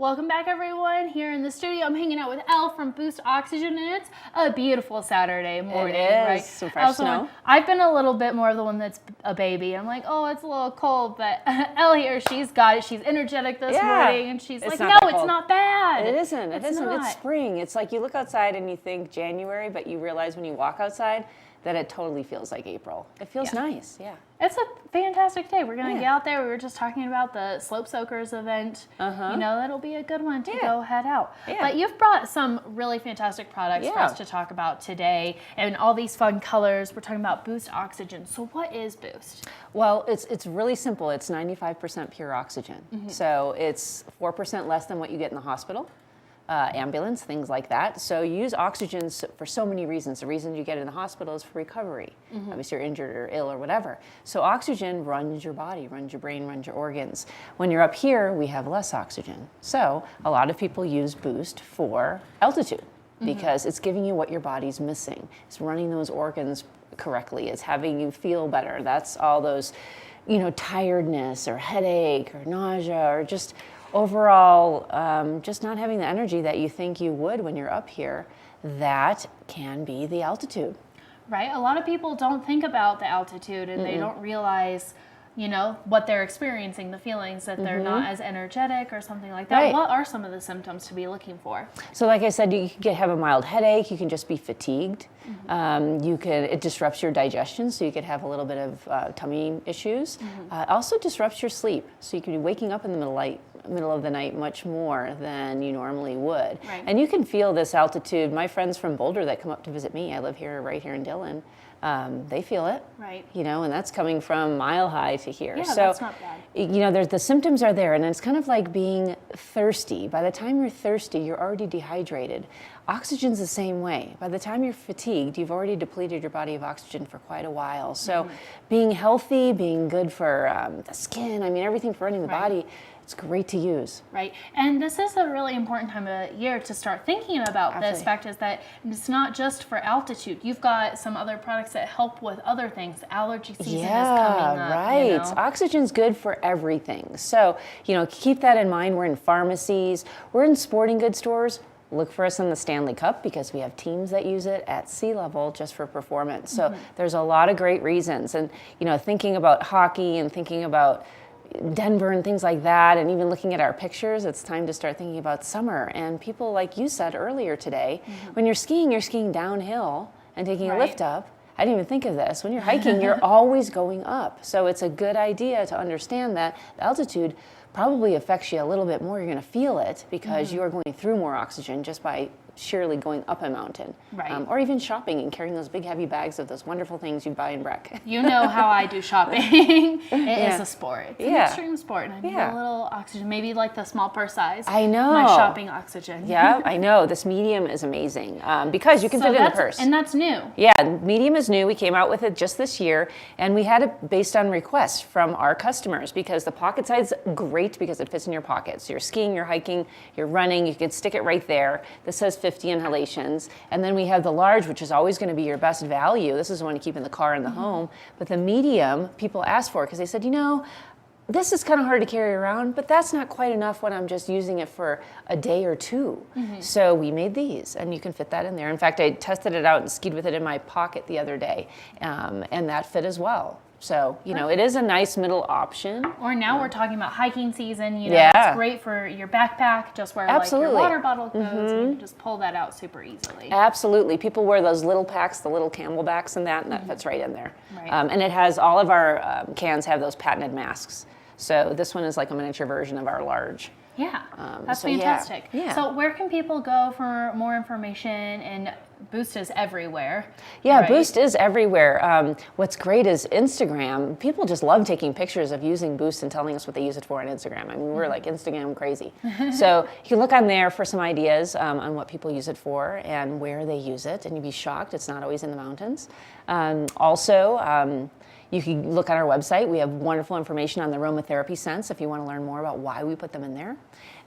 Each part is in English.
Welcome back, everyone. Here in the studio, I'm hanging out with Elle from Boost Oxygen, and it's a beautiful Saturday morning. It is. Right? Some fresh snow. I've been a little bit more of the one that's a baby. I'm like, oh, it's a little cold, but Elle here, she's got it. She's energetic this morning, and she's like, no, it's not bad. It isn't. It isn't. Not. It's spring. It's like you look outside and you think January, but you realize when you walk outside that it totally feels like April. It feels nice. Yeah. It's a fantastic day. We're going to get out there. We were just talking about the Slope Soakers event. You know, that'll be a good one to go head out. But you've brought some really fantastic products for us to talk about today, and all these fun colors. We're talking about Boost Oxygen. So what is Boost? Well, it's really simple. It's 95% pure oxygen. So it's 4% less than what you get in the hospital. Ambulance, things like that. So you use oxygen for so many reasons. The reason you get it in the hospital is for recovery. Obviously you're injured or ill or whatever. So oxygen runs your body, runs your brain, runs your organs. When you're up here, we have less oxygen. So a lot of people use Boost for altitude because it's giving you what your body's missing. It's running those organs correctly. It's having you feel better. That's all those, tiredness or headache or nausea or just overall, just not having the energy that you think you would when you're up here. That can be the altitude. Right. A lot of people don't think about the altitude, and they don't realize, what they're experiencing, the feelings that they're not as energetic or something like that. Right. What are some of the symptoms to be looking for? So like I said, you can have a mild headache. You can just be fatigued. It disrupts your digestion, so you could have a little bit of tummy issues. Also disrupts your sleep, so you can be waking up in the middle of the night much more than you normally would. Right. And you can feel this altitude. My friends from Boulder that come up to visit me, I live right here in Dillon, they feel it. Right. And that's coming from Mile High to here. Yeah, so, that's not bad. there's the symptoms are there, and it's kind of like being thirsty. By the time you're thirsty, you're already dehydrated. Oxygen's the same way. By the time you're fatigued, you've already depleted your body of oxygen for quite a while. So being healthy, being good for the skin, everything for running the body, it's great to use. Right. And this is a really important time of year to start thinking about this fact, is that it's not just for altitude. You've got some other products that help with other things. Allergy season is coming up. Right. Oxygen's good for everything. So, keep that in mind. We're in pharmacies, we're in sporting goods stores. Look for us in the Stanley Cup because we have teams that use it at sea level just for performance. So there's a lot of great reasons. And, thinking about hockey and thinking about Denver and things like that, and even looking at our pictures, it's time to start thinking about summer. And people, like you said earlier today, when you're skiing downhill and taking a lift up. I didn't even think of this. When you're hiking, you're always going up. So it's a good idea to understand that the altitude probably affects you a little bit more. You're going to feel it because you are going through more oxygen just by sheerly going up a mountain. Right. Or even shopping and carrying those big heavy bags of those wonderful things you buy in Breck. You know how I do shopping. It is a sport. It's an extreme sport. And I need a little oxygen, maybe like the small purse size. I know. My shopping oxygen. Yeah, I know. This medium is amazing because you can fit it in the purse. And that's new. Yeah, medium is new. We came out with it just this year, and we had it based on requests from our customers because the pocket size is great because it fits in your pocket. So you're skiing, you're hiking, you're running, you can stick it right there. This says 50 inhalations. And then we have the large, which is always going to be your best value. This is the one you keep in the car in the home. But the medium, people asked for because they said, this is kind of hard to carry around, but that's not quite enough when I'm just using it for a day or two. So we made these, and you can fit that in there. In fact, I tested it out and skied with it in my pocket the other day, and that fit as well. So, it is a nice middle option. Or now we're talking about hiking season. It's great for your backpack, just where like your water bottle goes, and you can just pull that out super easily. Absolutely. People wear those little packs, the little Camelbacks and that fits right in there. Right. And it has, all of our cans have those patented masks. So this one is like a miniature version of our large. Yeah, that's fantastic. Yeah. So where can people go for more information? And Boost is everywhere. Yeah, right? Boost is everywhere. What's great is Instagram. People just love taking pictures of using Boost and telling us what they use it for on Instagram. We're like Instagram crazy. So you can look on there for some ideas on what people use it for and where they use it, and you'd be shocked. It's not always in the mountains. You can look on our website. We have wonderful information on the aromatherapy scents if you want to learn more about why we put them in there.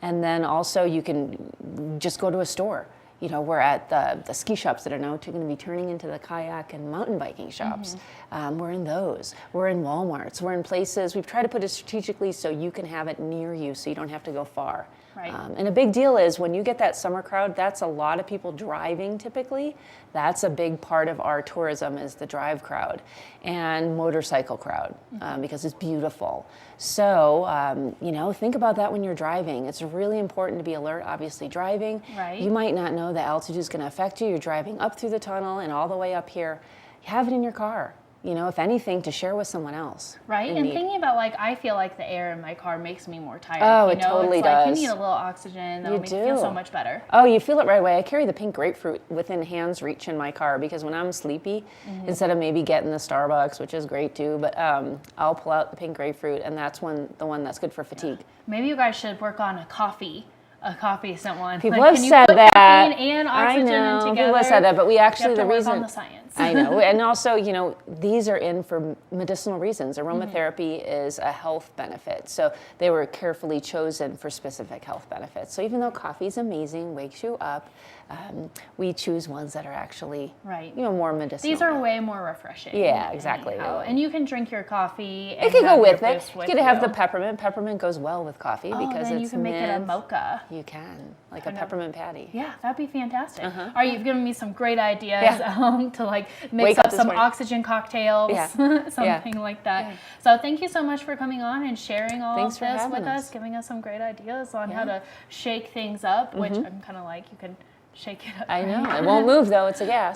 And then also you can just go to a store. We're at the ski shops that are now going to be turning into the kayak and mountain biking shops. We're in those. We're in Walmarts. We're in places. We've tried to put it strategically so you can have it near you so you don't have to go far. Right. And a big deal is when you get that summer crowd, that's a lot of people driving typically. That's a big part of our tourism is the drive crowd and motorcycle crowd because it's beautiful. So, you know, think about that when you're driving. It's really important to be alert, obviously driving. Right. You might not know the altitude is going to affect you. You're driving up through the tunnel and all the way up here. You have it in your car. You know, if anything, to share with someone else. Right, and thinking about, like, I feel like the air in my car makes me more tired. Oh, you it know? totally it's like does. you need a little oxygen. That'll make you feel so much better. Oh, you feel it right away. I carry the pink grapefruit within hand's reach in my car because when I'm sleepy, instead of maybe getting the Starbucks, which is great too, but I'll pull out the pink grapefruit, and that's the one that's good for fatigue. Maybe you guys should work on a coffee scent one. People like, have said that. Caffeine and oxygen I know. together. People have said that, but we actually you have to the work reason on the science. I know, and also, you know, these are in for medicinal reasons. Aromatherapy is a health benefit, so they were carefully chosen for specific health benefits. So even though coffee is amazing, wakes you up, we choose ones that are actually, you know, more medicinal. These are way more refreshing. Yeah, exactly. And you can drink your coffee. It can go with it. You can have the peppermint. Peppermint goes well with coffee because then it's you can make it a mocha. You can, like a peppermint patty. Yeah, that'd be fantastic. All right, you've given me some great ideas to like mix Wake up up this some morning. oxygen cocktails, something like that. Yeah. So thank you so much for coming on and sharing all Thanks of for this having with us, giving us some great ideas on how to shake things up, which I'm kind of like, you can shake it up. I know. It won't move though. It's a gas.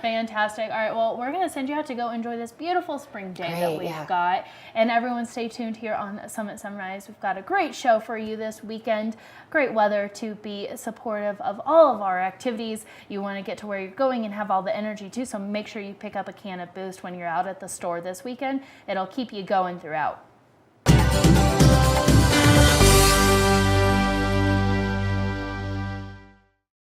Fantastic. All right, well, we're going to send you out to go enjoy this beautiful spring day that Great, we've got. And everyone stay tuned here on Summit Sunrise. We've got a great show for you this weekend. Great weather to be supportive of all of our activities. You want to get to where you're going and have all the energy too, so make sure you pick up a can of Boost when you're out at the store this weekend. It'll keep you going throughout.